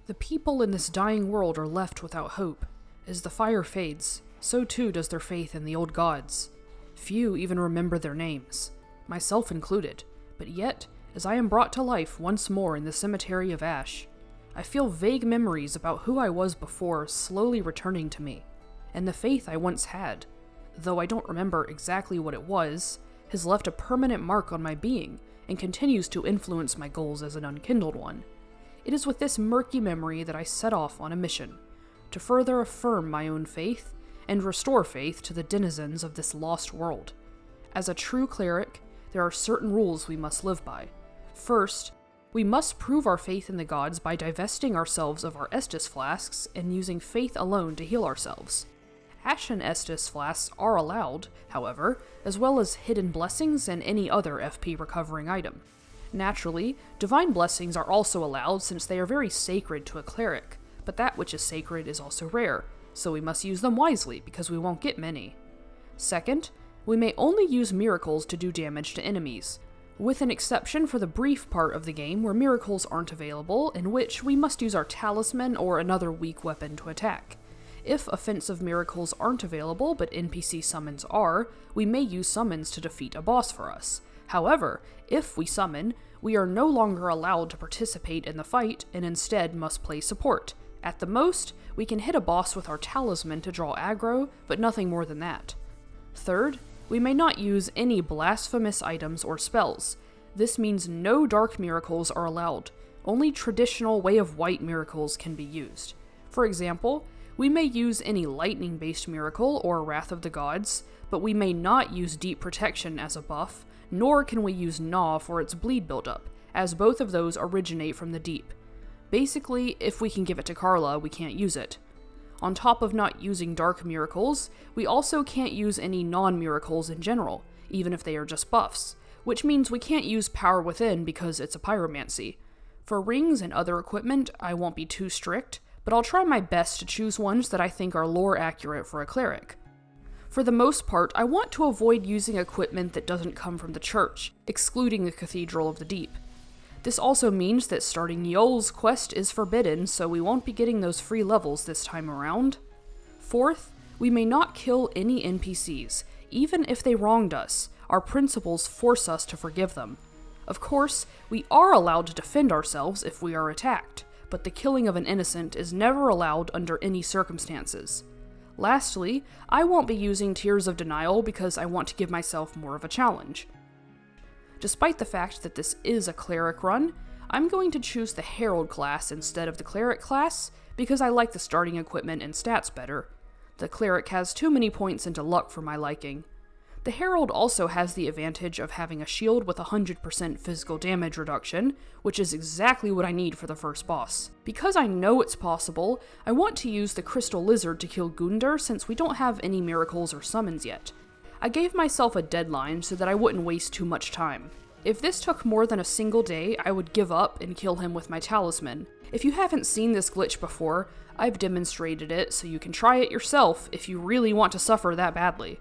The people in this dying world are left without hope. As the fire fades, so too does their faith in the old gods. Few even remember their names, myself included, but yet, as I am brought to life once more in the cemetery of ash, I feel vague memories about who I was before slowly returning to me, and the faith I once had, though I don't remember exactly what it was, has left a permanent mark on my being and continues to influence my goals as an unkindled one. It is with this murky memory that I set off on a mission, to further affirm my own faith and restore faith to the denizens of this lost world. As a true cleric, there are certain rules we must live by. First, we must prove our faith in the gods by divesting ourselves of our estus flasks and using faith alone to heal ourselves. Ashen estus flasks are allowed, however, as well as hidden blessings and any other FP recovering item. Naturally, divine blessings are also allowed since they are very sacred to a cleric, but that which is sacred is also rare, so we must use them wisely because we won't get many. Second, we may only use miracles to do damage to enemies, with an exception for the brief part of the game where miracles aren't available, in which we must use our talisman or another weak weapon to attack. If offensive miracles aren't available but NPC summons are, we may use summons to defeat a boss for us. However, if we summon, we are no longer allowed to participate in the fight and instead must play support. At the most, we can hit a boss with our talisman to draw aggro, but nothing more than that. Third, we may not use any blasphemous items or spells. This means no dark miracles are allowed. Only traditional Way of White miracles can be used. For example, we may use any lightning-based miracle or Wrath of the Gods, but we may not use Deep Protection as a buff, nor can we use Gnaw for its bleed buildup, as both of those originate from the deep. Basically, if we can give it to Carla, we can't use it. On top of not using dark miracles, we also can't use any non-miracles in general, even if they are just buffs, which means we can't use Power Within because it's a pyromancy. For rings and other equipment, I won't be too strict, but I'll try my best to choose ones that I think are lore accurate for a cleric. For the most part, I want to avoid using equipment that doesn't come from the church, excluding the Cathedral of the Deep. This also means that starting Yol's quest is forbidden, so we won't be getting those free levels this time around. Fourth, we may not kill any NPCs, even if they wronged us. Our principles force us to forgive them. Of course, we are allowed to defend ourselves if we are attacked, but the killing of an innocent is never allowed under any circumstances. Lastly, I won't be using Tears of Denial because I want to give myself more of a challenge. Despite the fact that this is a cleric run, I'm going to choose the Herald class instead of the cleric class because I like the starting equipment and stats better. The cleric has too many points into luck for my liking. The Herald also has the advantage of having a shield with 100% physical damage reduction, which is exactly what I need for the first boss. Because I know it's possible, I want to use the Crystal Lizard to kill Gundyr since we don't have any miracles or summons yet. I gave myself a deadline so that I wouldn't waste too much time. If this took more than a single day, I would give up and kill him with my talisman. If you haven't seen this glitch before, I've demonstrated it so you can try it yourself if you really want to suffer that badly.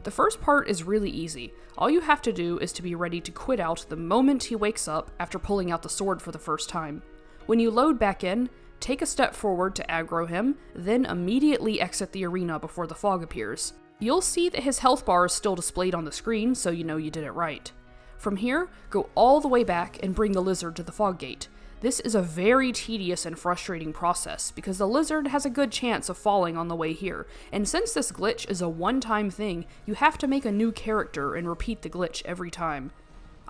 The first part is really easy. All you have to do is to be ready to quit out the moment he wakes up after pulling out the sword for the first time. When you load back in, take a step forward to aggro him, then immediately exit the arena before the fog appears. You'll see that his health bar is still displayed on the screen, so you know you did it right. From here, go all the way back and bring the lizard to the fog gate. This is a very tedious and frustrating process, because the lizard has a good chance of falling on the way here, and since this glitch is a one-time thing, you have to make a new character and repeat the glitch every time.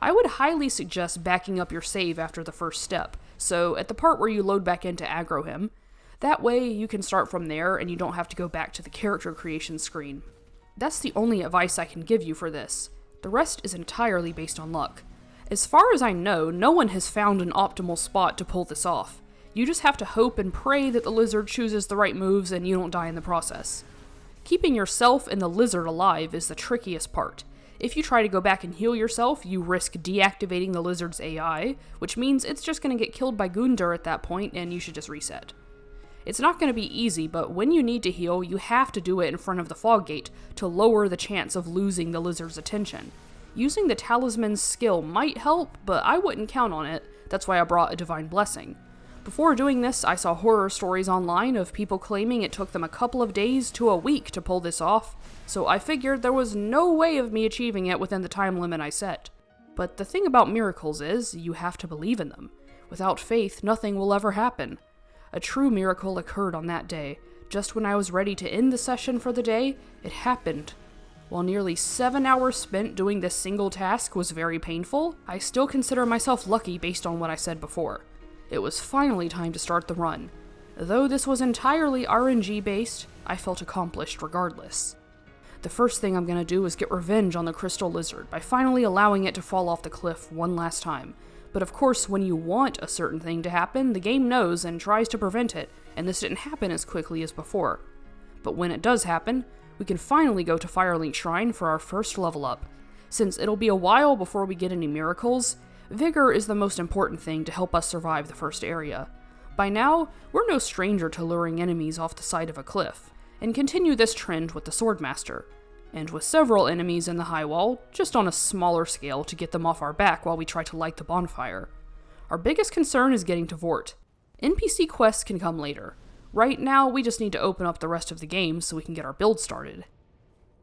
I would highly suggest backing up your save after the first step, so at the part where you load back in to aggro him. That way you can start from there and you don't have to go back to the character creation screen. That's the only advice I can give you for this. The rest is entirely based on luck. As far as I know, no one has found an optimal spot to pull this off. You just have to hope and pray that the lizard chooses the right moves and you don't die in the process. Keeping yourself and the lizard alive is the trickiest part. If you try to go back and heal yourself, you risk deactivating the lizard's AI, which means it's just going to get killed by Gundyr at that point and you should just reset. It's not going to be easy, but when you need to heal, you have to do it in front of the fog gate to lower the chance of losing the lizard's attention. Using the talisman's skill might help, but I wouldn't count on it. That's why I brought a divine blessing. Before doing this, I saw horror stories online of people claiming it took them a couple of days to a week to pull this off, so I figured there was no way of me achieving it within the time limit I set. But the thing about miracles is, you have to believe in them. Without faith, nothing will ever happen. A true miracle occurred on that day. Just when I was ready to end the session for the day, it happened. While nearly 7 hours spent doing this single task was very painful, I still consider myself lucky based on what I said before. It was finally time to start the run. Though this was entirely RNG based, I felt accomplished regardless. The first thing I'm gonna do is get revenge on the crystal lizard by finally allowing it to fall off the cliff one last time. But of course, when you want a certain thing to happen, the game knows and tries to prevent it, and this didn't happen as quickly as before. But when it does happen, we can finally go to Firelink Shrine for our first level up. Since it'll be a while before we get any miracles, Vigor is the most important thing to help us survive the first area. By now, we're no stranger to luring enemies off the side of a cliff, and continue this trend with the Swordmaster, and with several enemies in the high wall, just on a smaller scale to get them off our back while we try to light the bonfire. Our biggest concern is getting to Vort. NPC quests can come later. Right now, we just need to open up the rest of the game so we can get our build started.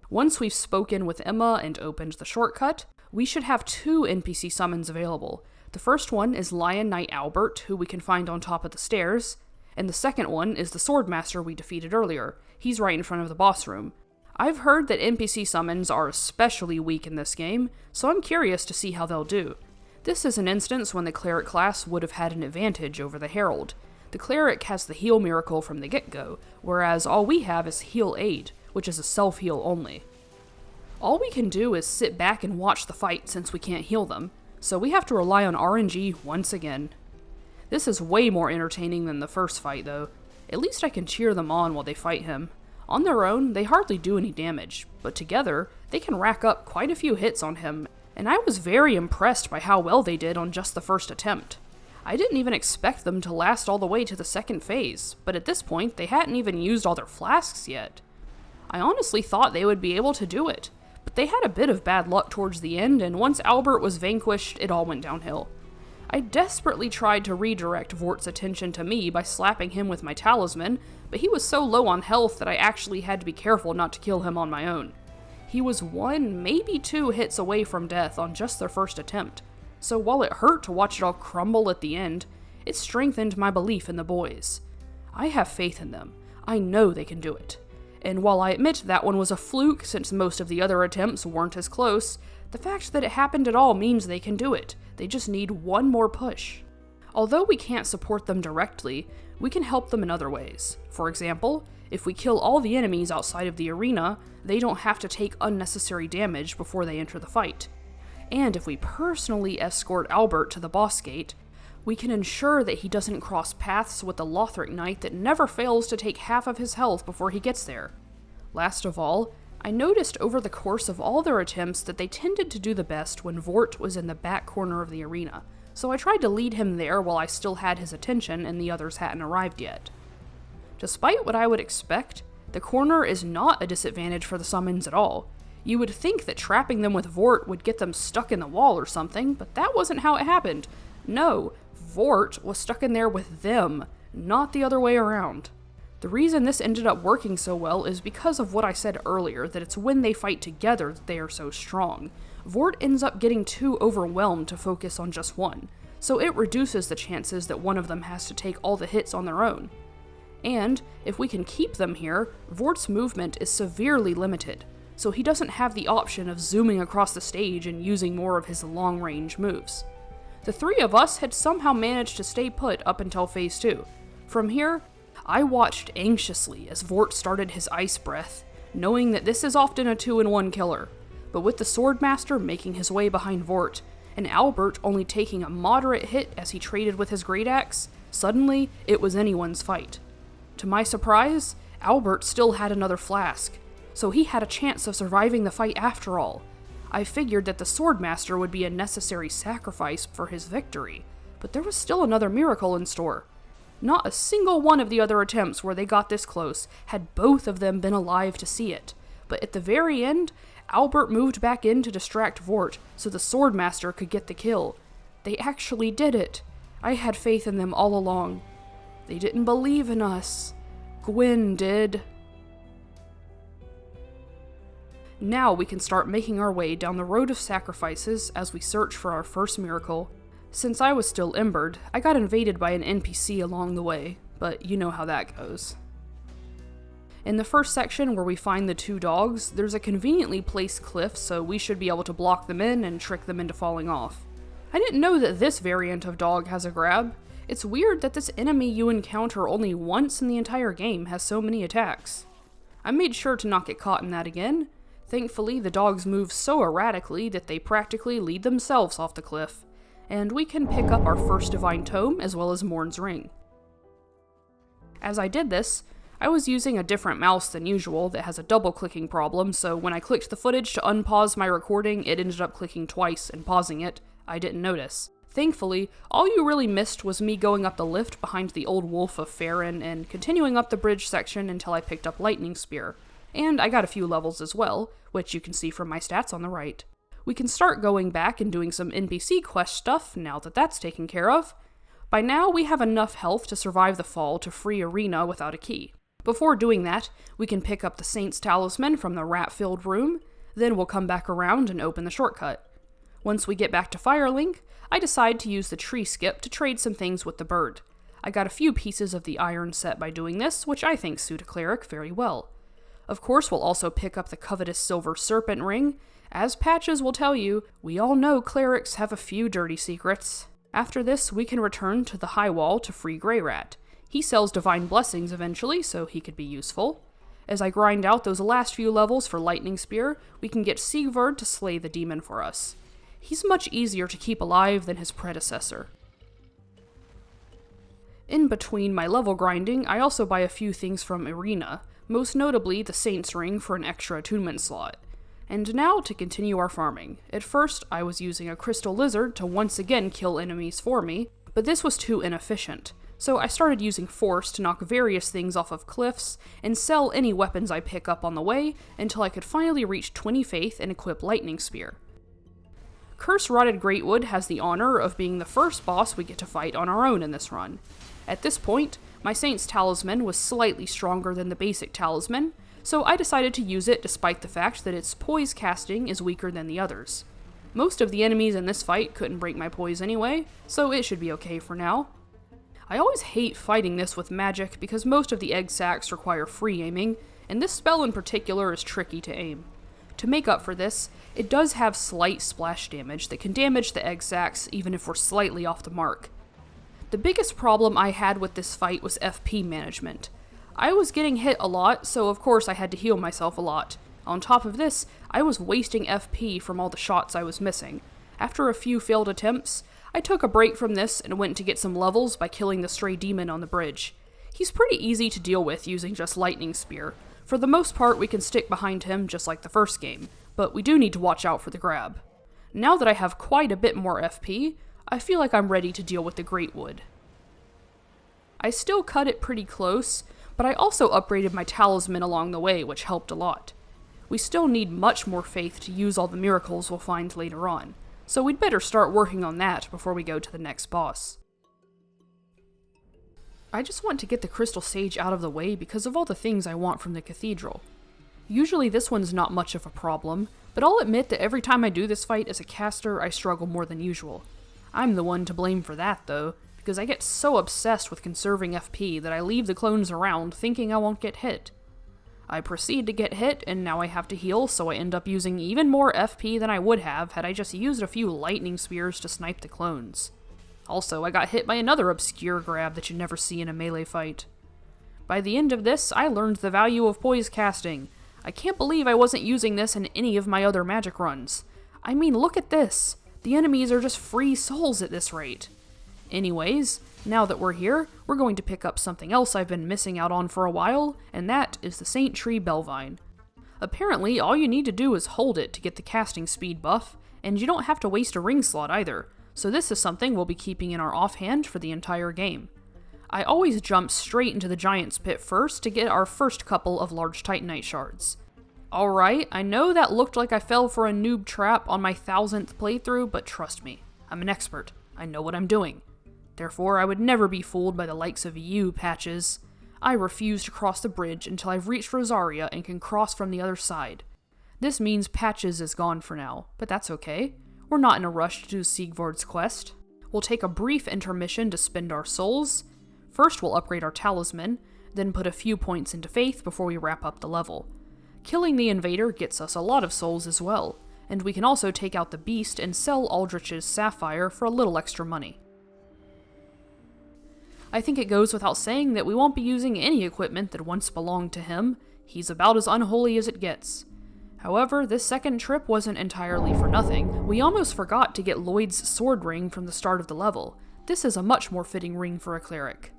Once we've spoken with Emma and opened the shortcut, we should have 2 NPC summons available. The first one is Lion Knight Albert, who we can find on top of the stairs, and the second one is the Swordmaster we defeated earlier. He's right in front of the boss room. I've heard that NPC summons are especially weak in this game, so I'm curious to see how they'll do. This is an instance when the Cleric class would have had an advantage over the Herald. The Cleric has the heal miracle from the get-go, whereas all we have is heal aid, which is a self-heal only. All we can do is sit back and watch the fight since we can't heal them, so we have to rely on RNG once again. This is way more entertaining than the first fight though. At least I can cheer them on while they fight him. On their own, they hardly do any damage, but together, they can rack up quite a few hits on him, and I was very impressed by how well they did on just the first attempt. I didn't even expect them to last all the way to the second phase, but at this point, they hadn't even used all their flasks yet. I honestly thought they would be able to do it, but they had a bit of bad luck towards the end, and once Albert was vanquished, it all went downhill. I desperately tried to redirect Vort's attention to me by slapping him with my talisman, but he was so low on health that I actually had to be careful not to kill him on my own. He was 1, maybe 2 hits away from death on just their first attempt, so while it hurt to watch it all crumble at the end, it strengthened my belief in the boys. I have faith in them. I know they can do it. And while I admit that one was a fluke since most of the other attempts weren't as close, the fact that it happened at all means they can do it. They just need one more push. Although we can't support them directly, we can help them in other ways. For example, if we kill all the enemies outside of the arena, they don't have to take unnecessary damage before they enter the fight. And if we personally escort Albert to the boss gate, we can ensure that he doesn't cross paths with the Lothric Knight that never fails to take half of his health before he gets there. Last of all, I noticed over the course of all their attempts that they tended to do the best when Vort was in the back corner of the arena, so I tried to lead him there while I still had his attention and the others hadn't arrived yet. Despite what I would expect, the corner is not a disadvantage for the summons at all. You would think that trapping them with Vort would get them stuck in the wall or something, but that wasn't how it happened. No, Vort was stuck in there with them, not the other way around. The reason this ended up working so well is because of what I said earlier, that it's when they fight together that they are so strong. Vort ends up getting too overwhelmed to focus on just one, so it reduces the chances that one of them has to take all the hits on their own. And, if we can keep them here, Vort's movement is severely limited, so he doesn't have the option of zooming across the stage and using more of his long-range moves. The 3 of us had somehow managed to stay put up until phase 2. From here, I watched anxiously as Vort started his ice breath, knowing that this is often a 2-in-1 killer. But with the Swordmaster making his way behind Vort, and Albert only taking a moderate hit as he traded with his great axe, suddenly it was anyone's fight. To my surprise, Albert still had another flask, so he had a chance of surviving the fight after all. I figured that the Swordmaster would be a necessary sacrifice for his victory, but there was still another miracle in store. Not a single one of the other attempts where they got this close had both of them been alive to see it, but at the very end, Albert moved back in to distract Vort so the Swordmaster could get the kill. They actually did it. I had faith in them all along. They didn't believe in us. Gwyn did. Now we can start making our way down the road of sacrifices as we search for our first miracle. Since I was still embered, I got invaded by an NPC along the way, but you know how that goes. In the first section where we find the two dogs, there's a conveniently placed cliff, so we should be able to block them in and trick them into falling off. I didn't know that this variant of dog has a grab. It's weird that this enemy you encounter only once in the entire game has so many attacks. I made sure to not get caught in that again. Thankfully, the dogs move so erratically that they practically lead themselves off the cliff, and we can pick up our first Divine Tome as well as Morn's Ring. As I did this, I was using a different mouse than usual that has a double-clicking problem, so when I clicked the footage to unpause my recording, it ended up clicking twice and pausing it. I didn't notice. Thankfully, all you really missed was me going up the lift behind the old wolf of Farron and continuing up the bridge section until I picked up Lightning Spear. And I got a few levels as well, which you can see from my stats on the right. We can start going back and doing some NPC quest stuff now that that's taken care of. By now, we have enough health to survive the fall to free Arena without a key. Before doing that, we can pick up the Saint's Talisman from the rat-filled room, then we'll come back around and open the shortcut. Once we get back to Firelink, I decide to use the tree skip to trade some things with the bird. I got a few pieces of the iron set by doing this, which I think suit a cleric very well. Of course, we'll also pick up the covetous silver serpent ring. As Patches will tell you, we all know clerics have a few dirty secrets. After this, we can return to the High Wall to free Grey Rat. He sells divine blessings eventually, so he could be useful. As I grind out those last few levels for Lightning Spear, we can get Sigvard to slay the demon for us. He's much easier to keep alive than his predecessor. In between my level grinding, I also buy a few things from Arena, most notably the Saint's Ring for an extra attunement slot. And now to continue our farming. At first, I was using a crystal lizard to once again kill enemies for me, but this was too inefficient. So I started using force to knock various things off of cliffs and sell any weapons I pick up on the way until I could finally reach 20 faith and equip Lightning Spear. Curse-Rotted Greatwood has the honor of being the first boss we get to fight on our own in this run. At this point, my Saint's Talisman was slightly stronger than the basic talisman, so I decided to use it despite the fact that its poise casting is weaker than the others. Most of the enemies in this fight couldn't break my poise anyway, so it should be okay for now. I always hate fighting this with magic because most of the egg sacs require free aiming, and this spell in particular is tricky to aim. To make up for this, it does have slight splash damage that can damage the egg sacs even if we're slightly off the mark. The biggest problem I had with this fight was FP management. I was getting hit a lot, so of course I had to heal myself a lot. On top of this, I was wasting FP from all the shots I was missing. After a few failed attempts, I took a break from this and went to get some levels by killing the stray demon on the bridge. He's pretty easy to deal with using just Lightning Spear. For the most part, we can stick behind him just like the first game, but we do need to watch out for the grab. Now that I have quite a bit more FP, I feel like I'm ready to deal with the Greatwood. I still cut it pretty close, but I also upgraded my talisman along the way, which helped a lot. We still need much more faith to use all the miracles we'll find later on, so we'd better start working on that before we go to the next boss. I just want to get the Crystal Sage out of the way because of all the things I want from the Cathedral. Usually this one's not much of a problem, but I'll admit that every time I do this fight as a caster, I struggle more than usual. I'm the one to blame for that, though, because I get so obsessed with conserving FP that I leave the clones around thinking I won't get hit. I proceed to get hit, and now I have to heal, so I end up using even more FP than I would have had I just used a few lightning spears to snipe the clones. Also, I got hit by another obscure grab that you never see in a melee fight. By the end of this, I learned the value of poise casting. I can't believe I wasn't using this in any of my other magic runs. I mean, look at this! The enemies are just free souls at this rate. Anyways, now that we're here, we're going to pick up something else I've been missing out on for a while, and that is the Saint Tree Bellvine. Apparently, all you need to do is hold it to get the casting speed buff, and you don't have to waste a ring slot either, so this is something we'll be keeping in our offhand for the entire game. I always jump straight into the Giant's Pit first to get our first couple of large Titanite shards. Alright, I know that looked like I fell for a noob trap on my 1000th playthrough, but trust me, I'm an expert. I know what I'm doing. Therefore, I would never be fooled by the likes of you, Patches. I refuse to cross the bridge until I've reached Rosaria and can cross from the other side. This means Patches is gone for now, but that's okay. We're not in a rush to do Siegvard's quest. We'll take a brief intermission to spend our souls. First, we'll upgrade our talisman, then put a few points into faith before we wrap up the level. Killing the invader gets us a lot of souls as well, and we can also take out the beast and sell Aldrich's sapphire for a little extra money. I think it goes without saying that we won't be using any equipment that once belonged to him. He's about as unholy as it gets. However, this second trip wasn't entirely for nothing. We almost forgot to get Lloyd's sword ring from the start of the level. This is a much more fitting ring for a cleric.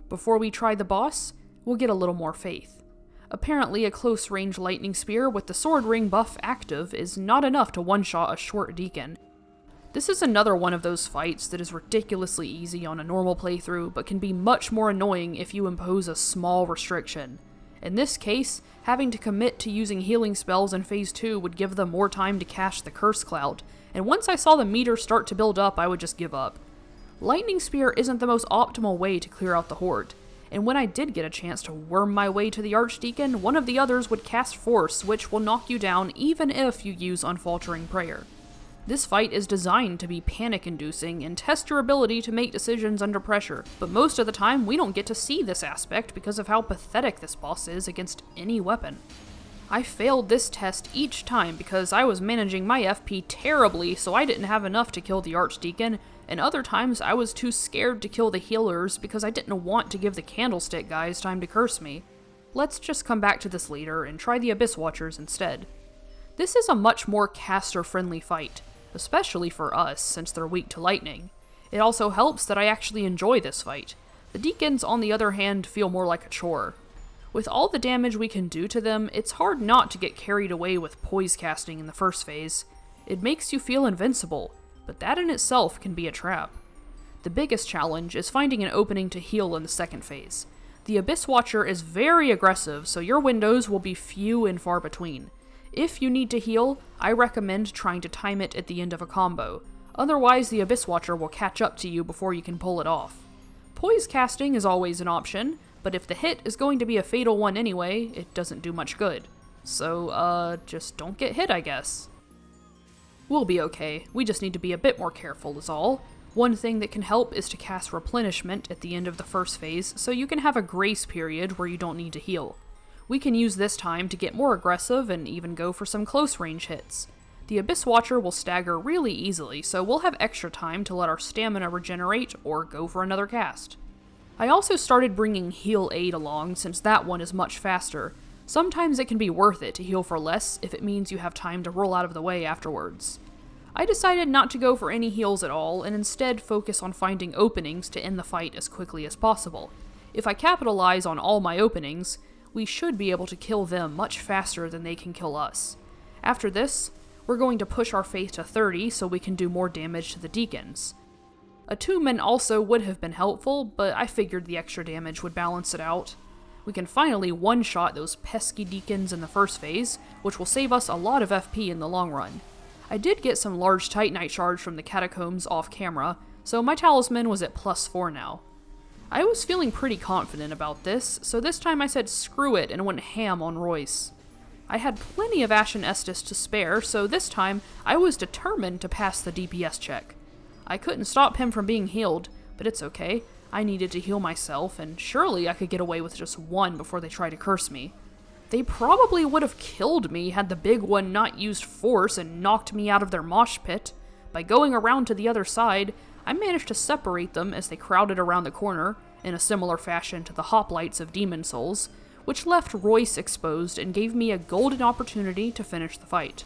Before we try the boss, we'll get a little more faith. Apparently, a close-range lightning spear with the sword ring buff active is not enough to one-shot a short deacon. This is another one of those fights that is ridiculously easy on a normal playthrough, but can be much more annoying if you impose a small restriction. In this case, having to commit to using healing spells in Phase 2 would give them more time to cast the Curse Cloud, and once I saw the meter start to build up, I would just give up. Lightning Spear isn't the most optimal way to clear out the horde, and when I did get a chance to worm my way to the Archdeacon, one of the others would cast Force, which will knock you down even if you use Unfaltering Prayer. This fight is designed to be panic-inducing and test your ability to make decisions under pressure, but most of the time we don't get to see this aspect because of how pathetic this boss is against any weapon. I failed this test each time because I was managing my FP terribly, so I didn't have enough to kill the Archdeacon, and other times I was too scared to kill the healers because I didn't want to give the Candlestick guys time to curse me. Let's just come back to this later and try the Abyss Watchers instead. This is a much more caster-friendly fight, especially for us, since they're weak to lightning. It also helps that I actually enjoy this fight. The Deacons, on the other hand, feel more like a chore. With all the damage we can do to them, it's hard not to get carried away with poise casting in the first phase. It makes you feel invincible, but that in itself can be a trap. The biggest challenge is finding an opening to heal in the second phase. The Abyss Watcher is very aggressive, so your windows will be few and far between. If you need to heal, I recommend trying to time it at the end of a combo. Otherwise, the Abyss Watcher will catch up to you before you can pull it off. Poise casting is always an option, but if the hit is going to be a fatal one anyway, it doesn't do much good. So, just don't get hit, I guess. We'll be okay. We just need to be a bit more careful is all. One thing that can help is to cast Replenishment at the end of the first phase, so you can have a grace period where you don't need to heal. We can use this time to get more aggressive and even go for some close range hits. The Abyss Watcher will stagger really easily, so we'll have extra time to let our stamina regenerate or go for another cast. I also started bringing Heal Aid along since that one is much faster. Sometimes it can be worth it to heal for less if it means you have time to roll out of the way afterwards. I decided not to go for any heals at all and instead focus on finding openings to end the fight as quickly as possible. If I capitalize on all my openings, we should be able to kill them much faster than they can kill us. After this, we're going to push our faith to 30 so we can do more damage to the Deacons. Attunement also would have been helpful, but I figured the extra damage would balance it out. We can finally one-shot those pesky Deacons in the first phase, which will save us a lot of FP in the long run. I did get some large Titanite shards from the Catacombs off camera, so my talisman was at +4 now. I was feeling pretty confident about this, so this time I said screw it and went ham on Royce. I had plenty of ashen estus to spare, so this time I was determined to pass the DPS check. I couldn't stop him from being healed, but it's okay. I needed to heal myself, and surely I could get away with just one before they try to curse me. They probably would have killed me had the big one not used force and knocked me out of their mosh pit. By going around to the other side, I managed to separate them as they crowded around the corner, in a similar fashion to the hoplites of Demon Souls, which left Royce exposed and gave me a golden opportunity to finish the fight.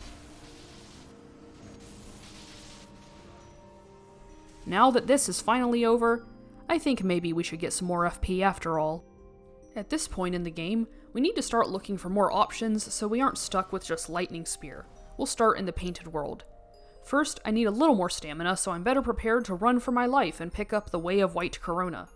Now that this is finally over, I think maybe we should get some more FP after all. At this point in the game, we need to start looking for more options so we aren't stuck with just Lightning Spear. We'll start in the Painted World. First, I need a little more stamina so I'm better prepared to run for my life and pick up the Way of White Corona.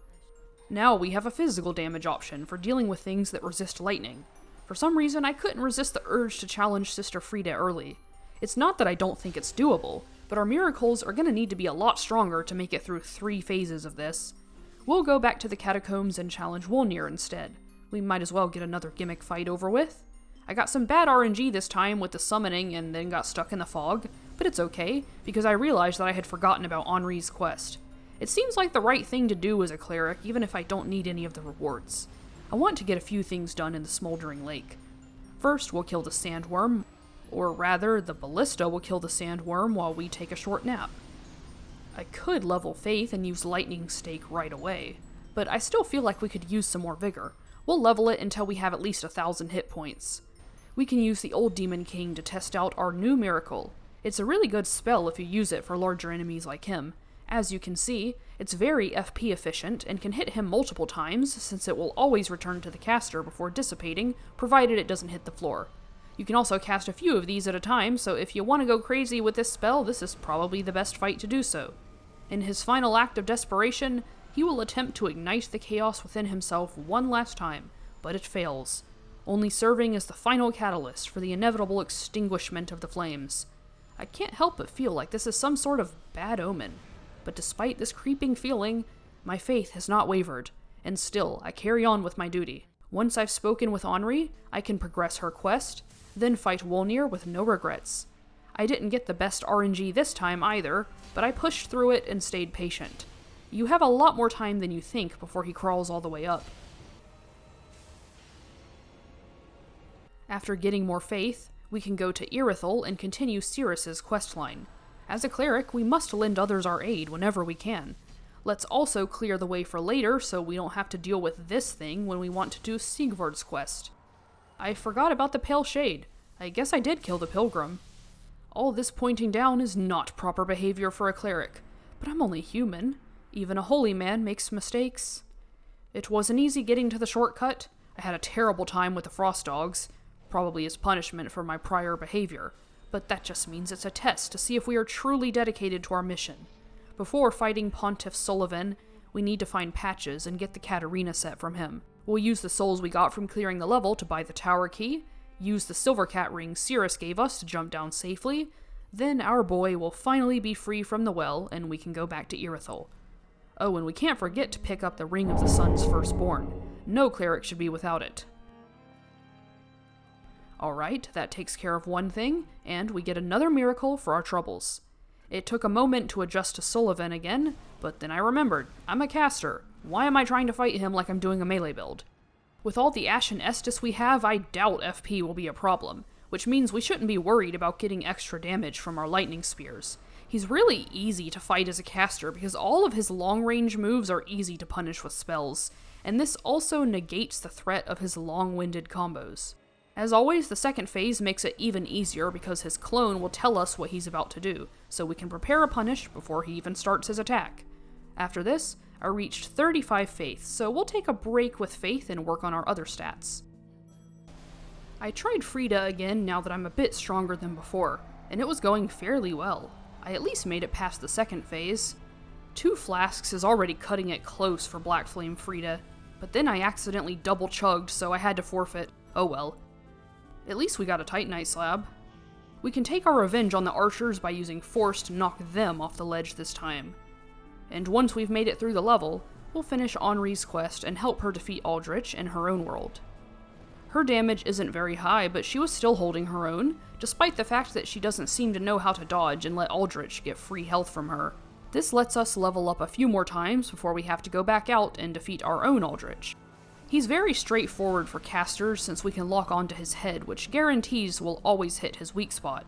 Now we have a physical damage option for dealing with things that resist lightning. For some reason, I couldn't resist the urge to challenge Sister Friede early. It's not that I don't think it's doable, but our miracles are going to need to be a lot stronger to make it through 3 phases of this. We'll go back to the Catacombs and challenge Wolnir instead. We might as well get another gimmick fight over with. I got some bad RNG this time with the summoning and then got stuck in the fog, but it's okay, because I realized that I had forgotten about Henri's quest. It seems like the right thing to do as a cleric, even if I don't need any of the rewards. I want to get a few things done in the Smoldering Lake. First, we'll kill the sandworm, or rather, the ballista will kill the sandworm while we take a short nap. I could level Faith and use Lightning Stake right away, but I still feel like we could use some more vigor. We'll level it until we have at least 1,000 hit points. We can use the Old Demon King to test out our new miracle. It's a really good spell if you use it for larger enemies like him. As you can see, it's very FP efficient and can hit him multiple times, since it will always return to the caster before dissipating, provided it doesn't hit the floor. You can also cast a few of these at a time, so if you want to go crazy with this spell, this is probably the best fight to do so. In his final act of desperation, he will attempt to ignite the chaos within himself one last time, but it fails, only serving as the final catalyst for the inevitable extinguishment of the flames. I can't help but feel like this is some sort of bad omen, but despite this creeping feeling, my faith has not wavered, and still I carry on with my duty. Once I've spoken with Henri, I can progress her quest, then fight Wolnir with no regrets. I didn't get the best RNG this time either, but I pushed through it and stayed patient. You have a lot more time than you think before he crawls all the way up. After getting more faith, we can go to Irithyll and continue Cirrus's questline. As a cleric, we must lend others our aid whenever we can. Let's also clear the way for later so we don't have to deal with this thing when we want to do Sigvard's quest. I forgot about the Pale Shade. I guess I did kill the Pilgrim. All this pointing down is not proper behavior for a cleric, but I'm only human. Even a holy man makes mistakes. It wasn't easy getting to the shortcut. I had a terrible time with the frost dogs, probably as punishment for my prior behavior, but that just means it's a test to see if we are truly dedicated to our mission. Before fighting Pontiff Sullivan, we need to find Patches and get the Katarina set from him. We'll use the souls we got from clearing the level to buy the tower key, use the silver cat ring Cirrus gave us to jump down safely, then our boy will finally be free from the well and we can go back to Irithyll. Oh, and we can't forget to pick up the Ring of the Sun's Firstborn. No cleric should be without it. Alright, that takes care of one thing, and we get another miracle for our troubles. It took a moment to adjust to Sullivan again, but then I remembered, I'm a caster. Why am I trying to fight him like I'm doing a melee build? With all the ashen estus we have, I doubt FP will be a problem, which means we shouldn't be worried about getting extra damage from our lightning spears. He's really easy to fight as a caster because all of his long-range moves are easy to punish with spells, and this also negates the threat of his long-winded combos. As always, the second phase makes it even easier because his clone will tell us what he's about to do, so we can prepare a punish before he even starts his attack. After this, I reached 35 faith, so we'll take a break with faith and work on our other stats. I tried Friede again now that I'm a bit stronger than before, and it was going fairly well. I at least made it past the second phase. 2 flasks is already cutting it close for Black Flame Friede, but then I accidentally double chugged, so I had to forfeit. Oh well. At least we got a Titanite slab. We can take our revenge on the archers by using Force to knock them off the ledge this time. And once we've made it through the level, we'll finish Henri's quest and help her defeat Aldrich in her own world. Her damage isn't very high, but she was still holding her own, despite the fact that she doesn't seem to know how to dodge and let Aldrich get free health from her. This lets us level up a few more times before we have to go back out and defeat our own Aldrich. He's very straightforward for casters since we can lock onto his head, which guarantees we'll always hit his weak spot.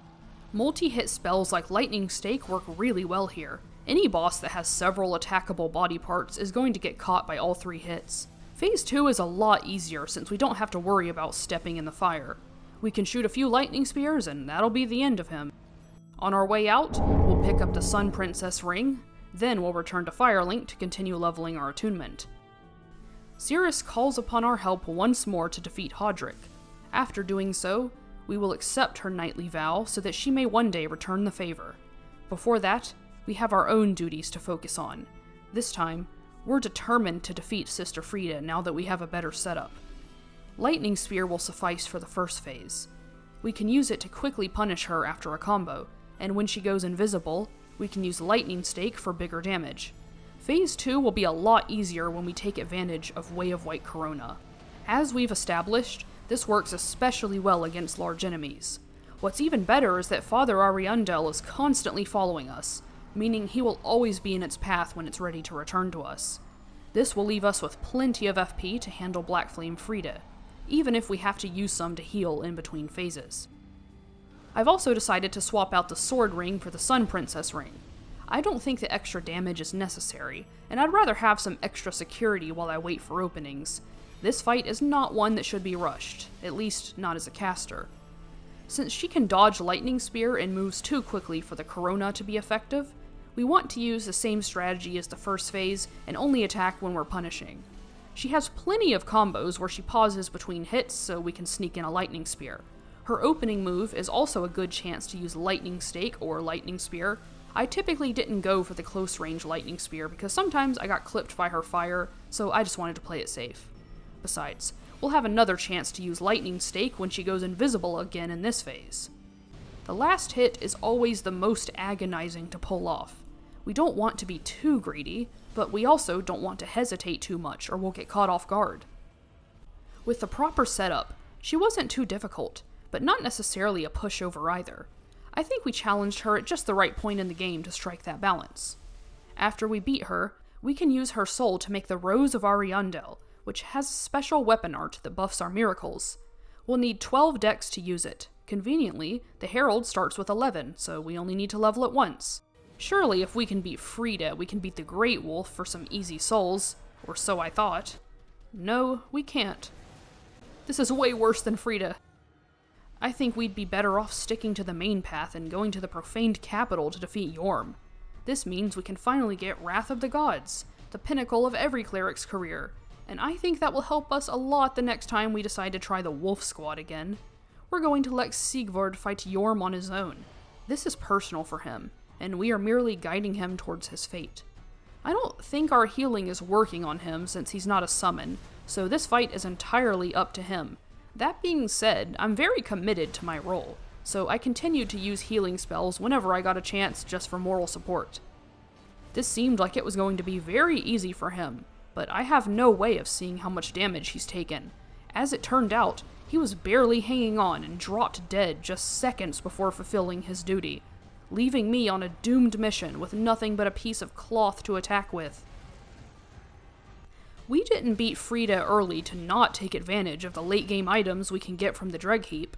Multi-hit spells like Lightning Stake work really well here. Any boss that has several attackable body parts is going to get caught by all 3 hits. Phase 2 is a lot easier since we don't have to worry about stepping in the fire. We can shoot a few lightning spears and that'll be the end of him. On our way out, we'll pick up the Sun Princess ring, then we'll return to Firelink to continue leveling our attunement. Cirrus calls upon our help once more to defeat Hodrick. After doing so, we will accept her knightly vow so that she may one day return the favor. Before that, we have our own duties to focus on. This time, we're determined to defeat Sister Friede now that we have a better setup. Lightning Spear will suffice for the first phase. We can use it to quickly punish her after a combo, and when she goes invisible, we can use Lightning Stake for bigger damage. Phase 2 will be a lot easier when we take advantage of Way of White Corona. As we've established, this works especially well against large enemies. What's even better is that Father Ariundel is constantly following us, meaning he will always be in its path when it's ready to return to us. This will leave us with plenty of FP to handle Black Flame Friede, even if we have to use some to heal in between phases. I've also decided to swap out the Sword Ring for the Sun Princess Ring. I don't think the extra damage is necessary, and I'd rather have some extra security while I wait for openings. This fight is not one that should be rushed, at least not as a caster. Since she can dodge Lightning Spear and moves too quickly for the Corona to be effective, we want to use the same strategy as the first phase and only attack when we're punishing. She has plenty of combos where she pauses between hits so we can sneak in a Lightning Spear. Her opening move is also a good chance to use Lightning Stake or Lightning Spear. I typically didn't go for the close range Lightning Spear because sometimes I got clipped by her fire, so I just wanted to play it safe. Besides, we'll have another chance to use Lightning Stake when she goes invisible again in this phase. The last hit is always the most agonizing to pull off. We don't want to be too greedy, but we also don't want to hesitate too much or we'll get caught off guard. With the proper setup, she wasn't too difficult, but not necessarily a pushover either. I think we challenged her at just the right point in the game to strike that balance. After we beat her, we can use her soul to make the Rose of Ariundel, which has a special weapon art that buffs our miracles. We'll need 12 decks to use it. Conveniently, the Herald starts with 11, so we only need to level it once. Surely if we can beat Friede, we can beat the Greatwolf for some easy souls, or so I thought. No, we can't. This is way worse than Friede. I think we'd be better off sticking to the main path and going to the profaned capital to defeat Yhorm. This means we can finally get Wrath of the Gods, the pinnacle of every cleric's career, and I think that will help us a lot the next time we decide to try the Wolf Squad again. We're going to let Sigvard fight Yhorm on his own. This is personal for him, and we are merely guiding him towards his fate. I don't think our healing is working on him since he's not a summon, so this fight is entirely up to him. That being said, I'm very committed to my role, so I continued to use healing spells whenever I got a chance just for moral support. This seemed like it was going to be very easy for him, but I have no way of seeing how much damage he's taken. As it turned out, he was barely hanging on and dropped dead just seconds before fulfilling his duty, leaving me on a doomed mission with nothing but a piece of cloth to attack with. We didn't beat Friede early to not take advantage of the late game items we can get from the Dreg Heap.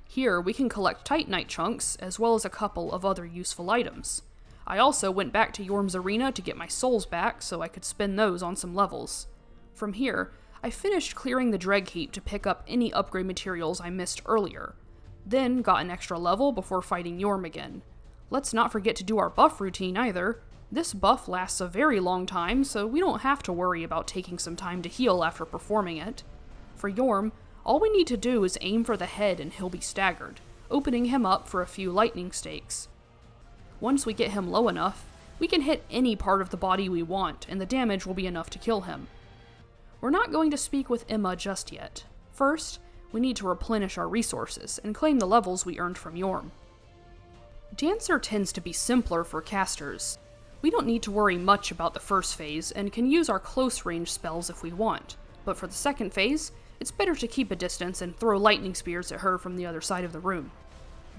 Here we can collect Titanite chunks as well as a couple of other useful items. I also went back to Yhorm's arena to get my souls back so I could spend those on some levels. From here, I finished clearing the Dreg Heap to pick up any upgrade materials I missed earlier, then got an extra level before fighting Yhorm again. Let's not forget to do our buff routine either. This buff lasts a very long time, so we don't have to worry about taking some time to heal after performing it. For Yhorm, all we need to do is aim for the head and he'll be staggered, opening him up for a few lightning stakes. Once we get him low enough, we can hit any part of the body we want, and the damage will be enough to kill him. We're not going to speak with Emma just yet. First, we need to replenish our resources and claim the levels we earned from Yhorm. Dancer tends to be simpler for casters. We don't need to worry much about the first phase, and can use our close range spells if we want, but for the second phase, it's better to keep a distance and throw lightning spears at her from the other side of the room.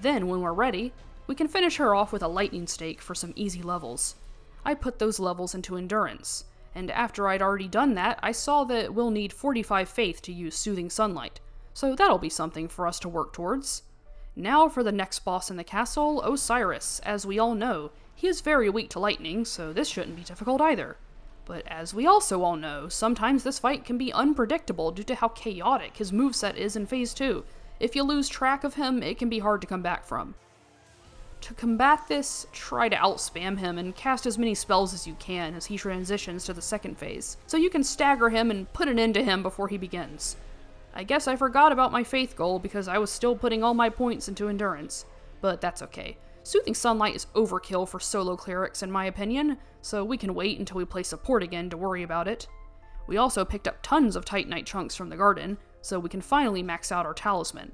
Then, when we're ready, we can finish her off with a lightning stake for some easy levels. I put those levels into endurance, and after I'd already done that, I saw that we'll need 45 faith to use Soothing Sunlight, so that'll be something for us to work towards. Now for the next boss in the castle, Oceiros. As we all know, he is very weak to lightning, so this shouldn't be difficult either. But as we also all know, sometimes this fight can be unpredictable due to how chaotic his moveset is in Phase 2. If you lose track of him, it can be hard to come back from. To combat this, try to outspam him and cast as many spells as you can as he transitions to the second phase, so you can stagger him and put an end to him before he begins. I guess I forgot about my faith goal because I was still putting all my points into endurance, but that's okay. Soothing Sunlight is overkill for solo clerics in my opinion, so we can wait until we play support again to worry about it. We also picked up tons of Titanite chunks from the garden, so we can finally max out our talisman.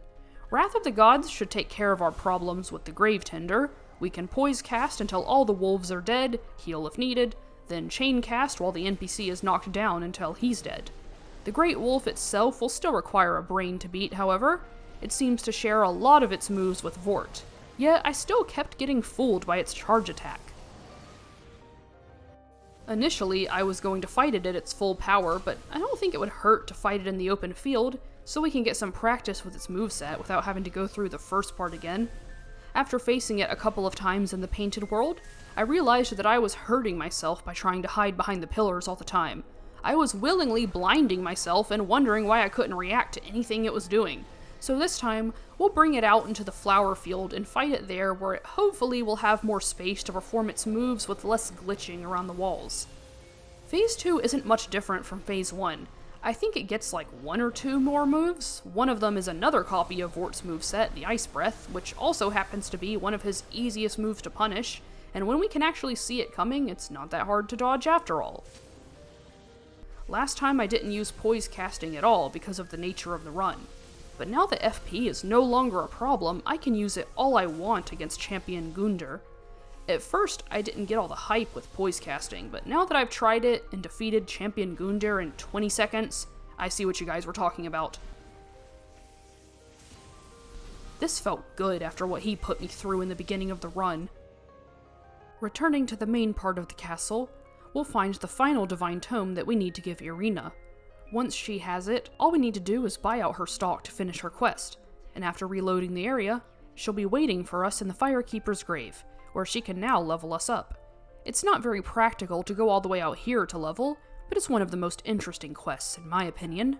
Wrath of the Gods should take care of our problems with the Grave Tender. We can poise cast until all the wolves are dead, heal if needed, then chain cast while the NPC is knocked down until he's dead. The Greatwolf itself will still require a brain to beat, however. It seems to share a lot of its moves with Vort, yet I still kept getting fooled by its charge attack. Initially, I was going to fight it at its full power, but I don't think it would hurt to fight it in the open field, so we can get some practice with its moveset without having to go through the first part again. After facing it a couple of times in the painted world, I realized that I was hurting myself by trying to hide behind the pillars all the time. I was willingly blinding myself and wondering why I couldn't react to anything it was doing. So this time, we'll bring it out into the flower field and fight it there where it hopefully will have more space to perform its moves with less glitching around the walls. Phase 2 isn't much different from Phase 1. I think it gets like 1 or 2 more moves. One of them is another copy of Vort's moveset, the Ice Breath, which also happens to be one of his easiest moves to punish, and when we can actually see it coming, it's not that hard to dodge after all. Last time I didn't use poise casting at all because of the nature of the run, but now that FP is no longer a problem, I can use it all I want against Champion Gundyr. At first, I didn't get all the hype with poise casting, but now that I've tried it and defeated Champion Gundyr in 20 seconds, I see what you guys were talking about. This felt good after what he put me through in the beginning of the run. Returning to the main part of the castle, we'll find the final divine tome that we need to give Irina. Once she has it, all we need to do is buy out her stock to finish her quest, and after reloading the area, she'll be waiting for us in the Firekeeper's grave, where she can now level us up. It's not very practical to go all the way out here to level, but it's one of the most interesting quests in my opinion.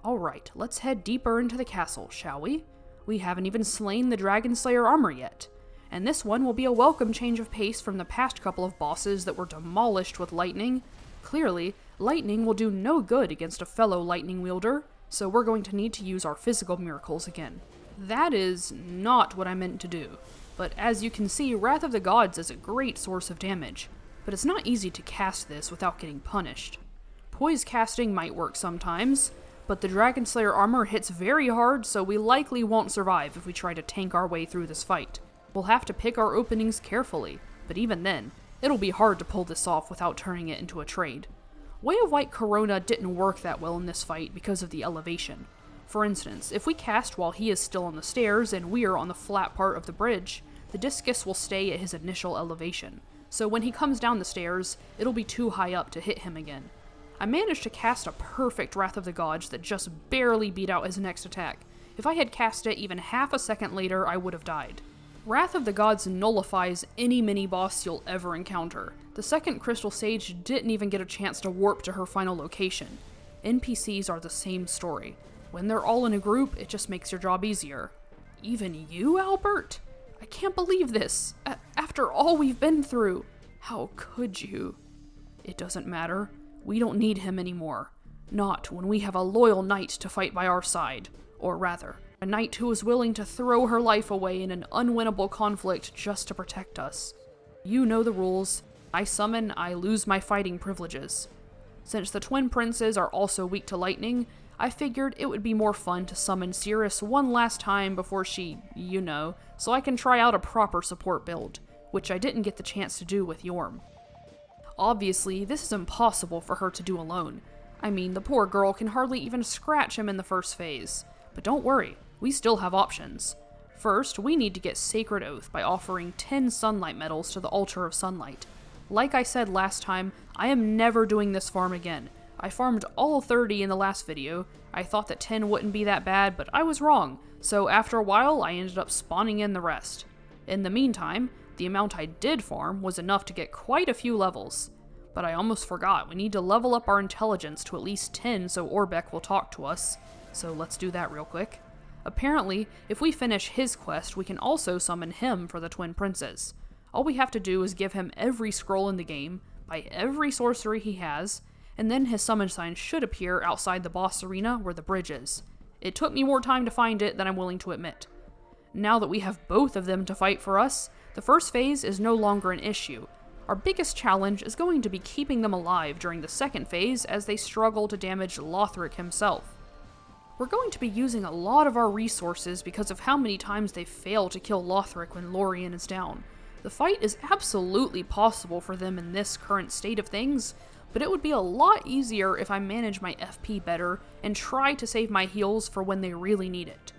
Alright, let's head deeper into the castle, shall we? We haven't even slain the Dragonslayer Armour yet, and this one will be a welcome change of pace from the past couple of bosses that were demolished with lightning. Clearly, lightning will do no good against a fellow lightning wielder, so we're going to need to use our physical miracles again. That is not what I meant to do. But as you can see, Wrath of the Gods is a great source of damage, but it's not easy to cast this without getting punished. Poise casting might work sometimes, but the Dragonslayer Armour hits very hard, so we likely won't survive if we try to tank our way through this fight. We'll have to pick our openings carefully, but even then, it'll be hard to pull this off without turning it into a trade. Way of White Corona didn't work that well in this fight because of the elevation. For instance, if we cast while he is still on the stairs and we are on the flat part of the bridge, the discus will stay at his initial elevation, so when he comes down the stairs, it'll be too high up to hit him again. I managed to cast a perfect Wrath of the Gods that just barely beat out his next attack. If I had cast it even half a second later, I would have died. Wrath of the Gods nullifies any mini-boss you'll ever encounter. The second Crystal Sage didn't even get a chance to warp to her final location. NPCs are the same story. When they're all in a group, it just makes your job easier. Even you, Albert? I can't believe this. After all we've been through. How could you? It doesn't matter. We don't need him anymore. Not when we have a loyal knight to fight by our side. Or rather, a knight who is willing to throw her life away in an unwinnable conflict just to protect us. You know the rules. I summon, I lose my fighting privileges. Since the twin princes are also weak to lightning, I figured it would be more fun to summon Cirrus one last time before she, so I can try out a proper support build, which I didn't get the chance to do with Yhorm. Obviously, this is impossible for her to do alone. I mean, the poor girl can hardly even scratch him in the first phase. But don't worry, we still have options. First, we need to get Sacred Oath by offering 10 Sunlight Medals to the Altar of Sunlight. Like I said last time, I am never doing this farm again. I farmed all 30 in the last video. I thought that 10 wouldn't be that bad, but I was wrong, so after a while I ended up spawning in the rest. In the meantime, the amount I did farm was enough to get quite a few levels. But I almost forgot, we need to level up our intelligence to at least 10 so Orbeck will talk to us. So let's do that real quick. Apparently, if we finish his quest, we can also summon him for the Twin Princes. All we have to do is give him every scroll in the game, buy every sorcery he has, and then his summon sign should appear outside the boss arena where the bridge is. It took me more time to find it than I'm willing to admit. Now that we have both of them to fight for us, the first phase is no longer an issue. Our biggest challenge is going to be keeping them alive during the second phase as they struggle to damage Lothric himself. We're going to be using a lot of our resources because of how many times they fail to kill Lothric when Lorien is down. The fight is absolutely possible for them in this current state of things, but it would be a lot easier if I manage my FP better and try to save my heals for when they really need it.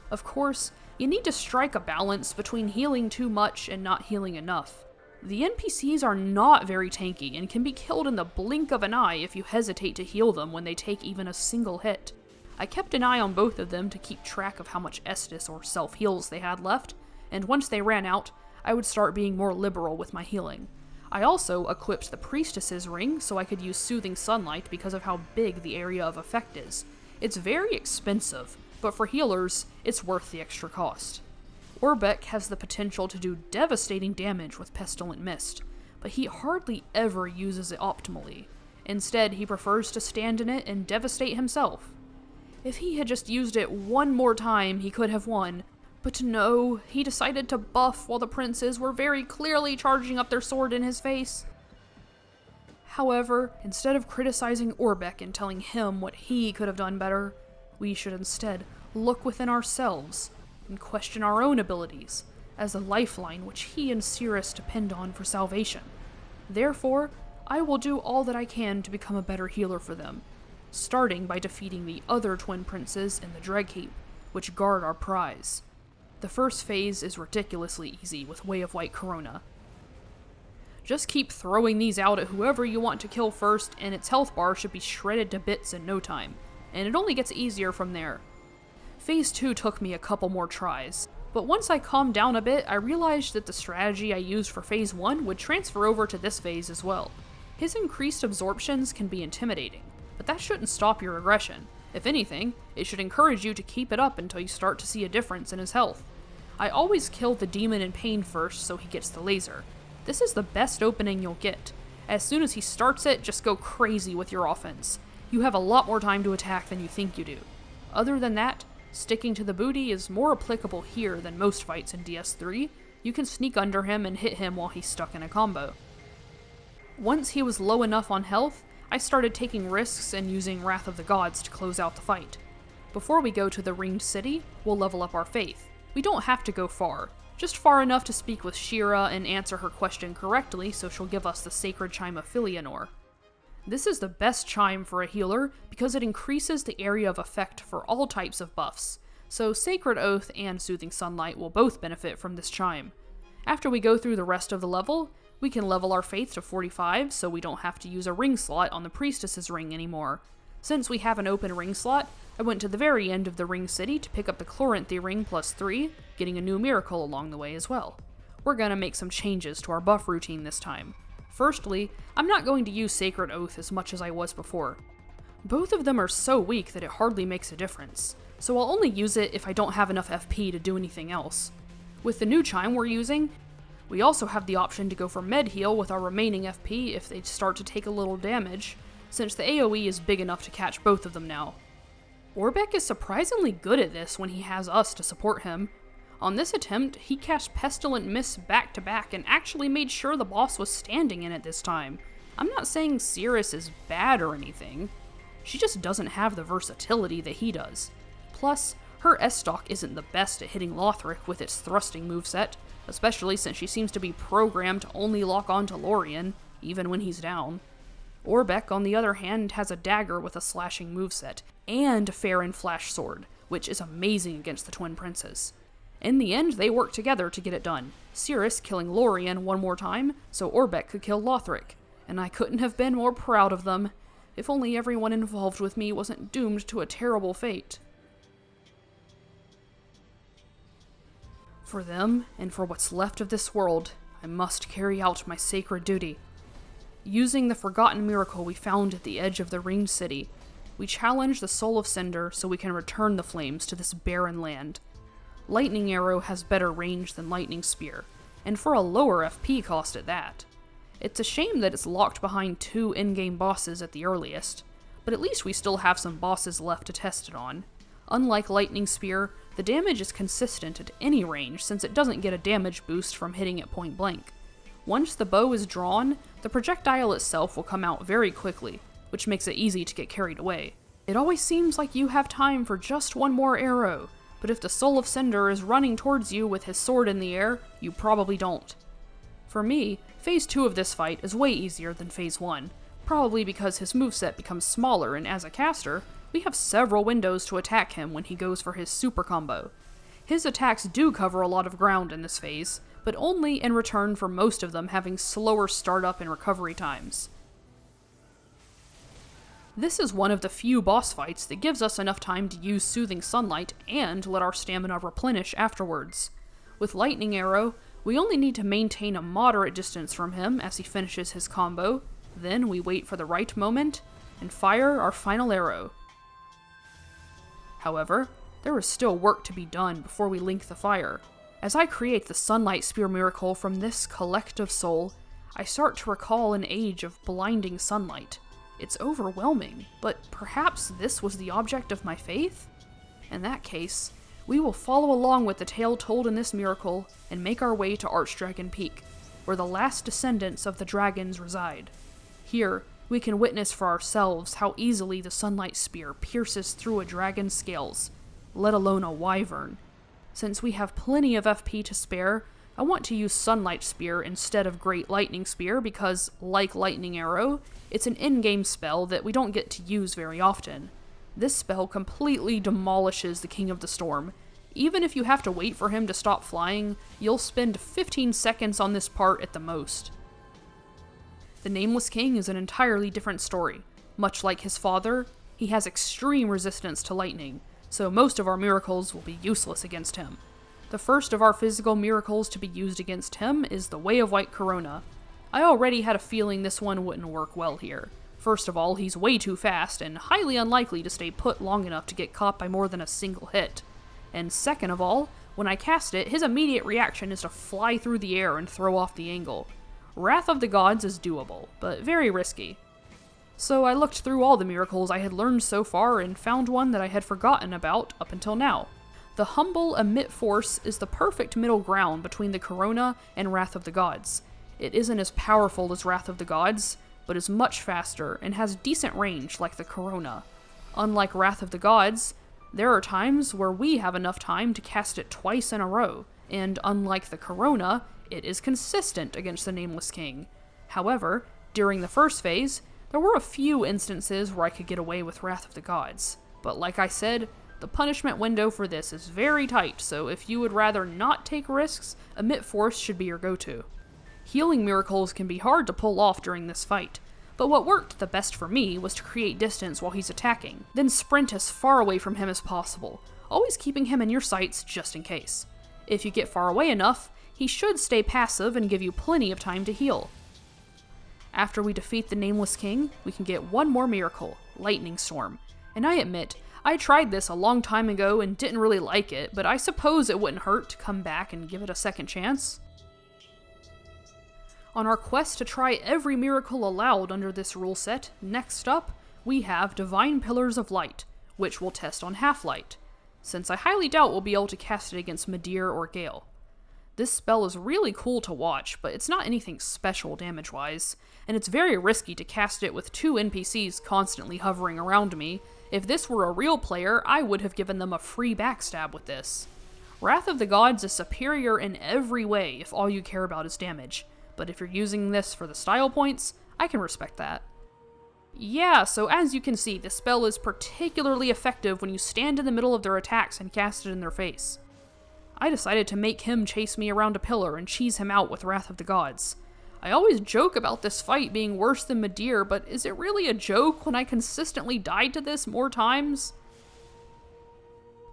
Of course, you need to strike a balance between healing too much and not healing enough. The NPCs are not very tanky and can be killed in the blink of an eye if you hesitate to heal them when they take even a single hit. I kept an eye on both of them to keep track of how much estus or self-heals they had left, and once they ran out, I would start being more liberal with my healing. I also equipped the Priestess's Ring so I could use Soothing Sunlight because of how big the area of effect is. It's very expensive, but for healers, it's worth the extra cost. Orbeck has the potential to do devastating damage with Pestilent Mist, but he hardly ever uses it optimally. Instead, he prefers to stand in it and devastate himself. If he had just used it one more time, he could have won, but no, he decided to buff while the princes were very clearly charging up their sword in his face. However, instead of criticizing Orbeck and telling him what he could have done better, we should instead look within ourselves and question our own abilities as a lifeline which he and Cirrus depend on for salvation. Therefore, I will do all that I can to become a better healer for them, starting by defeating the other twin princes in the Dreadkeep, which guard our prize. The first phase is ridiculously easy with Way of White Corona. Just keep throwing these out at whoever you want to kill first, and its health bar should be shredded to bits in no time, and it only gets easier from there. Phase 2 took me a couple more tries, but once I calmed down a bit, I realized that the strategy I used for Phase 1 would transfer over to this phase as well. His increased absorptions can be intimidating, but that shouldn't stop your aggression. If anything, it should encourage you to keep it up until you start to see a difference in his health. I always kill the demon in pain first so he gets the laser. This is the best opening you'll get. As soon as he starts it, just go crazy with your offense. You have a lot more time to attack than you think you do. Other than that, sticking to the booty is more applicable here than most fights in DS3. You can sneak under him and hit him while he's stuck in a combo. Once he was low enough on health, I started taking risks and using Wrath of the Gods to close out the fight. Before we go to the Ringed City, we'll level up our faith. We don't have to go far, just far enough to speak with Shira and answer her question correctly so she'll give us the Sacred Chime of Filianor. This is the best chime for a healer because it increases the area of effect for all types of buffs, so Sacred Oath and Soothing Sunlight will both benefit from this chime. After we go through the rest of the level, we can level our faith to 45 so we don't have to use a ring slot on the Priestess's Ring anymore. Since we have an open ring slot, I went to the very end of the Ring City to pick up the Chloranthy Ring plus 3, getting a new miracle along the way as well. We're gonna make some changes to our buff routine this time. Firstly, I'm not going to use Sacred Oath as much as I was before. Both of them are so weak that it hardly makes a difference, so I'll only use it if I don't have enough FP to do anything else. With the new chime we're using, we also have the option to go for med heal with our remaining FP if they start to take a little damage, since the AoE is big enough to catch both of them now. Orbeck is surprisingly good at this when he has us to support him. On this attempt, he cast Pestilent Mist back to back and actually made sure the boss was standing in it this time. I'm not saying Cirrus is bad or anything, she just doesn't have the versatility that he does. Plus, her S-Stock isn't the best at hitting Lothric with its thrusting moveset, especially since she seems to be programmed to only lock onto Lorien, even when he's down. Orbeck, on the other hand, has a dagger with a slashing moveset, and a Fair and Flash sword, which is amazing against the twin princes. In the end, they work together to get it done, Cirrus killing Lorien one more time, so Orbeck could kill Lothric, and I couldn't have been more proud of them. If only everyone involved with me wasn't doomed to a terrible fate. For them, and for what's left of this world, I must carry out my sacred duty. Using the forgotten miracle we found at the edge of the Ringed City, we challenge the Soul of Cinder so we can return the flames to this barren land. Lightning Arrow has better range than Lightning Spear, and for a lower FP cost at that. It's a shame that it's locked behind 2 in-game bosses at the earliest, but at least we still have some bosses left to test it on. Unlike Lightning Spear, the damage is consistent at any range since it doesn't get a damage boost from hitting it point blank. Once the bow is drawn, the projectile itself will come out very quickly, which makes it easy to get carried away. It always seems like you have time for just one more arrow, but if the Soul of Cinder is running towards you with his sword in the air, you probably don't. For me, Phase 2 of this fight is way easier than Phase 1, probably because his moveset becomes smaller, and as a caster, we have several windows to attack him when he goes for his super combo. His attacks do cover a lot of ground in this phase, but only in return for most of them having slower startup and recovery times. This is one of the few boss fights that gives us enough time to use Soothing Sunlight and let our stamina replenish afterwards. With Lightning Arrow, we only need to maintain a moderate distance from him as he finishes his combo, then we wait for the right moment, and fire our final arrow. However, there is still work to be done before we link the fire. As I create the Sunlight Spear miracle from this collective soul, I start to recall an age of blinding sunlight. It's overwhelming, but perhaps this was the object of my faith? In that case, we will follow along with the tale told in this miracle and make our way to Archdragon Peak, where the last descendants of the dragons reside. Here, we can witness for ourselves how easily the Sunlight Spear pierces through a dragon's scales, let alone a wyvern. Since we have plenty of FP to spare, I want to use Sunlight Spear instead of Great Lightning Spear because, like Lightning Arrow, it's an in-game spell that we don't get to use very often. This spell completely demolishes the King of the Storm. Even if you have to wait for him to stop flying, you'll spend 15 seconds on this part at the most. The Nameless King is an entirely different story. Much like his father, he has extreme resistance to lightning, so most of our miracles will be useless against him. The first of our physical miracles to be used against him is the Way of White Corona. I already had a feeling this one wouldn't work well here. First of all, he's way too fast and highly unlikely to stay put long enough to get caught by more than a single hit. And second of all, when I cast it, his immediate reaction is to fly through the air and throw off the angle. Wrath of the Gods is doable, but very risky. So I looked through all the miracles I had learned so far and found one that I had forgotten about up until now. The Humble Emit Force is the perfect middle ground between the Corona and Wrath of the Gods. It isn't as powerful as Wrath of the Gods, but is much faster and has decent range like the Corona. Unlike Wrath of the Gods, there are times where we have enough time to cast it twice in a row, and unlike the Corona, it is consistent against the Nameless King. However, during the first phase, there were a few instances where I could get away with Wrath of the Gods, but like I said, the punishment window for this is very tight, so if you would rather not take risks, Emit Force should be your go-to. Healing miracles can be hard to pull off during this fight, but what worked the best for me was to create distance while he's attacking, then sprint as far away from him as possible, always keeping him in your sights just in case. If you get far away enough, he should stay passive and give you plenty of time to heal. After we defeat the Nameless King, we can get one more miracle, Lightning Storm, and I admit, I tried this a long time ago and didn't really like it, but I suppose it wouldn't hurt to come back and give it a second chance. On our quest to try every miracle allowed under this rule set, next up, we have Divine Pillars of Light, which we'll test on Half-Light, since I highly doubt we'll be able to cast it against Midir or Gale. This spell is really cool to watch, but it's not anything special damage-wise, and it's very risky to cast it with two NPCs constantly hovering around me. If this were a real player, I would have given them a free backstab with this. Wrath of the Gods is superior in every way if all you care about is damage, but if you're using this for the style points, I can respect that. Yeah, so as you can see, this spell is particularly effective when you stand in the middle of their attacks and cast it in their face. I decided to make him chase me around a pillar and cheese him out with Wrath of the Gods. I always joke about this fight being worse than Midir, but is it really a joke when I consistently died to this more times?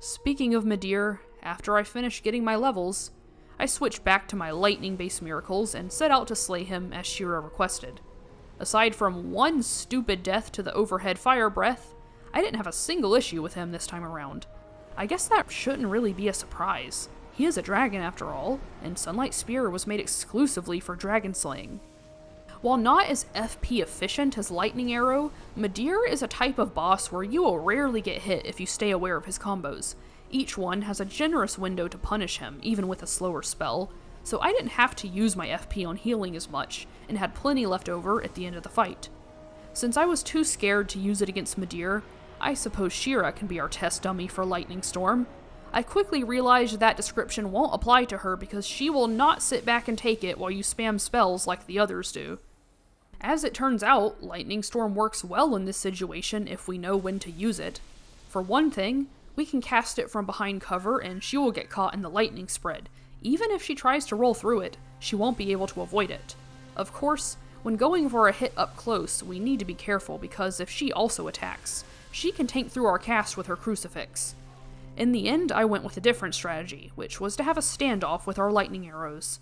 Speaking of Midir, after I finished getting my levels, I switched back to my lightning-based miracles and set out to slay him as Shira requested. Aside from one stupid death to the overhead fire breath, I didn't have a single issue with him this time around. I guess that shouldn't really be a surprise. He is a dragon after all, and Sunlight Spear was made exclusively for dragon slaying. While not as FP efficient as Lightning Arrow, Midir is a type of boss where you will rarely get hit if you stay aware of his combos. Each one has a generous window to punish him, even with a slower spell, so I didn't have to use my FP on healing as much, and had plenty left over at the end of the fight. Since I was too scared to use it against Midir, I suppose Shira can be our test dummy for Lightning Storm. I quickly realized that description won't apply to her because she will not sit back and take it while you spam spells like the others do. As it turns out, Lightning Storm works well in this situation if we know when to use it. For one thing, we can cast it from behind cover and she will get caught in the lightning spread. Even if she tries to roll through it, she won't be able to avoid it. Of course, when going for a hit up close, we need to be careful because if she also attacks, she can tank through our cast with her crucifix. In the end, I went with a different strategy, which was to have a standoff with our lightning arrows.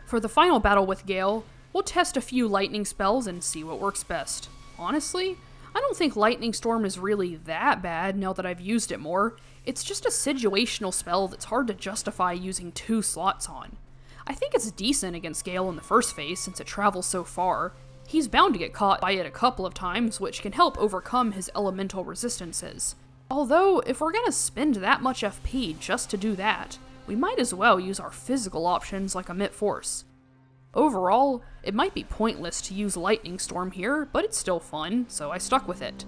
For the final battle with Gale, we'll test a few lightning spells and see what works best. Honestly, I don't think Lightning Storm is really that bad now that I've used it more. It's just a situational spell that's hard to justify using 2 slots on. I think it's decent against Gale in the first phase since it travels so far. He's bound to get caught by it a couple of times, which can help overcome his elemental resistances. Although, if we're gonna spend that much FP just to do that, we might as well use our physical options like Emit Force. Overall, it might be pointless to use Lightning Storm here, but it's still fun, so I stuck with it.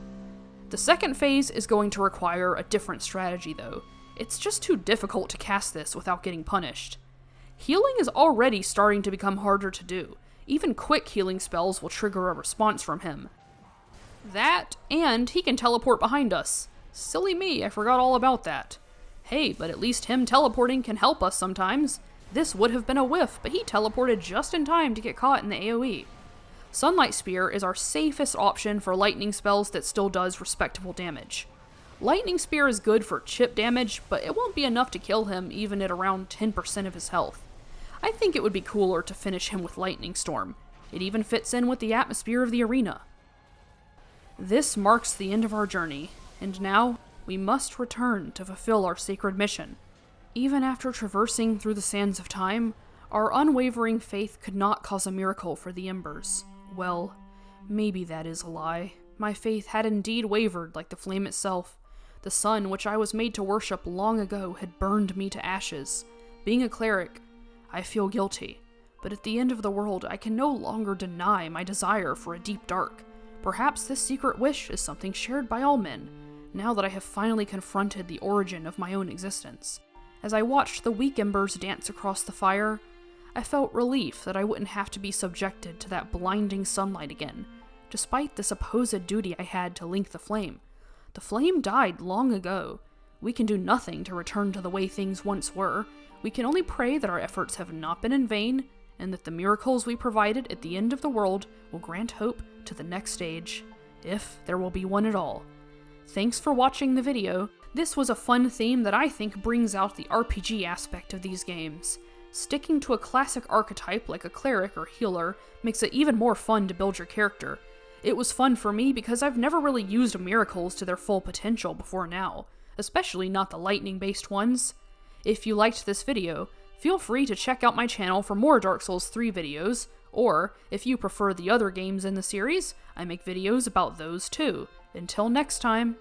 The second phase is going to require a different strategy though. It's just too difficult to cast this without getting punished. Healing is already starting to become harder to do. Even quick healing spells will trigger a response from him. That, and he can teleport behind us. Silly me, I forgot all about that. Hey, but at least him teleporting can help us sometimes. This would have been a whiff, but he teleported just in time to get caught in the AoE. Sunlight Spear is our safest option for lightning spells that still does respectable damage. Lightning Spear is good for chip damage, but it won't be enough to kill him even at around 10% of his health. I think it would be cooler to finish him with Lightning Storm. It even fits in with the atmosphere of the arena. This marks the end of our journey, and now we must return to fulfill our sacred mission. Even after traversing through the sands of time, our unwavering faith could not cause a miracle for the embers. Well, maybe that is a lie. My faith had indeed wavered like the flame itself. The sun, which I was made to worship long ago, had burned me to ashes. Being a cleric, I feel guilty, but at the end of the world, I can no longer deny my desire for a deep dark. Perhaps this secret wish is something shared by all men, now that I have finally confronted the origin of my own existence. As I watched the weak embers dance across the fire, I felt relief that I wouldn't have to be subjected to that blinding sunlight again, despite the supposed duty I had to link the flame. The flame died long ago. We can do nothing to return to the way things once were. We can only pray that our efforts have not been in vain, and that the miracles we provided at the end of the world will grant hope to the next stage, if there will be one at all. Thanks for watching the video. This was a fun theme that I think brings out the RPG aspect of these games. Sticking to a classic archetype like a cleric or healer makes it even more fun to build your character. It was fun for me because I've never really used miracles to their full potential before now, especially not the lightning-based ones. If you liked this video, feel free to check out my channel for more Dark Souls 3 videos, or if you prefer the other games in the series, I make videos about those too. Until next time.